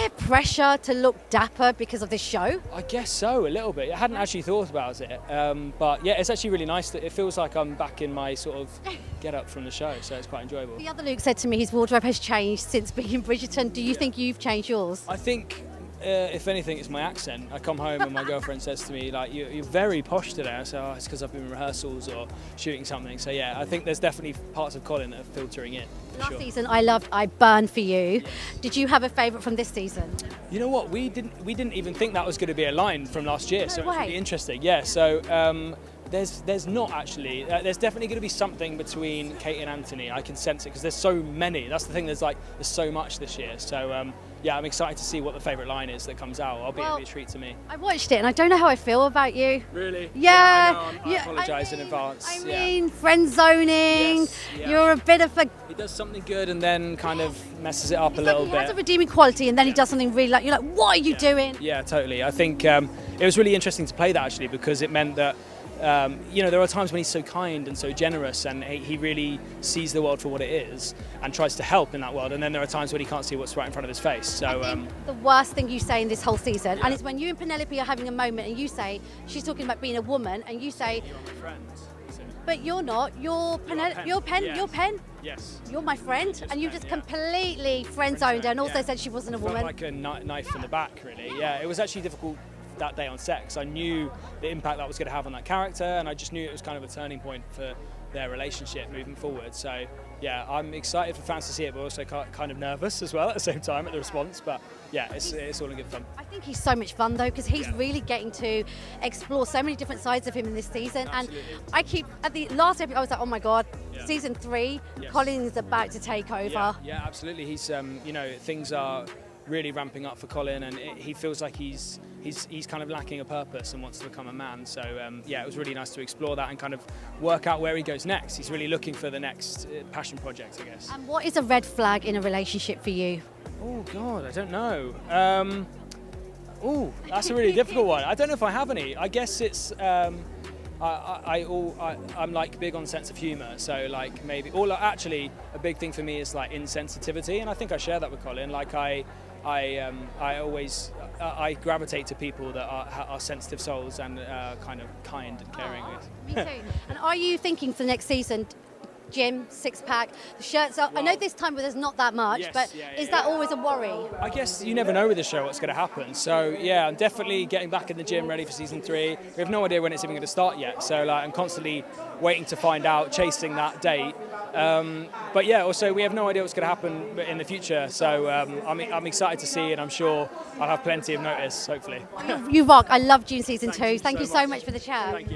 there pressure to look dapper because of this show? I guess so, a little bit. I hadn't actually thought about it, but yeah, it's actually really nice that it feels like I'm back in my sort of get up from the show, so it's quite enjoyable. The other Luke said to me his wardrobe has changed since being in Bridgerton. Do you think you've changed yours? I think, if anything, it's my accent. I come home and my girlfriend says to me, like, you're very posh today. I say, oh, it's because I've been in rehearsals or shooting something. So yeah, I think there's definitely parts of Colin that are filtering in. Last season I burned for you. Did you have a favourite from this season? You know what? We didn't even think that was going to be a line from last year. So No way. it's really interesting. Yeah. So there's not actually. There's definitely going to be something between Kate and Anthony. I can sense it because there's so many. That's the thing. There's so much this year. So yeah, I'm excited to see what the favourite line is that comes out. It'll be a treat to me. I watched it and I don't know how I feel about you. Really? Yeah. I apologise in advance. I mean, friend zoning. Yes, yeah. You're a bit of a. He does something good and then kind of messes it up It's a like little he bit. has a redeeming quality and then he does something really like, you're like, what are you doing? Yeah, totally. I think it was really interesting to play that actually because it meant that there are times when he's so kind and so generous and he really sees the world for what it is and tries to help in that world, and then there are times when he can't see what's right in front of his face. So The worst thing you say in this whole season, and it's when you and Penelope are having a moment and you say, she's talking about being a woman, and you say, you're my friend. but you're not, you're Pen. Yes. You're my friend, and you just completely friend-zoned her and also said she wasn't a Felt woman. like a knife in the back, really. Yeah, it was actually difficult that day on set because I knew the impact that was going to have on that character, and I just knew it was kind of a turning point for their relationship moving forward. So yeah, I'm excited for fans to see it, but also kind of nervous as well at the same time at the response. But yeah, it's all in good fun. I think he's so much fun though, because he's really getting to explore so many different sides of him in this season. Absolutely. And I keep at the last episode I was like, oh my god, Yeah. season 3, Yes. Colin is about to take over. Yeah, absolutely. He's things are really ramping up for Colin, and he feels like he's kind of lacking a purpose and wants to become a man. So yeah, it was really nice to explore that and kind of work out where he goes next. He's really looking for the next passion project, I guess. And what is a red flag in a relationship for you? Oh God, I don't know. That's a really difficult one. I don't know if I have any. I guess it's I'm like big on sense of humour. So like maybe, actually a big thing for me is like insensitivity, and I think I share that with Colin. Like I gravitate to people that are sensitive souls and kind of kind and caring. Me too. And are you thinking for the next season, gym, six-pack, the shirts up? I know this time where there's not that much, Yes, but is that always a worry? I guess you never know with the show what's going to happen. So yeah, I'm definitely getting back in the gym, ready for season 3. We have no idea when it's even going to start yet. So like, I'm constantly waiting to find out, chasing that date. But yeah, also we have no idea what's going to happen in the future. So I'm excited to see, and I'm sure I'll have plenty of notice, hopefully. You rock. I loved you in season 2. Thank you so much for the chat. Thank you.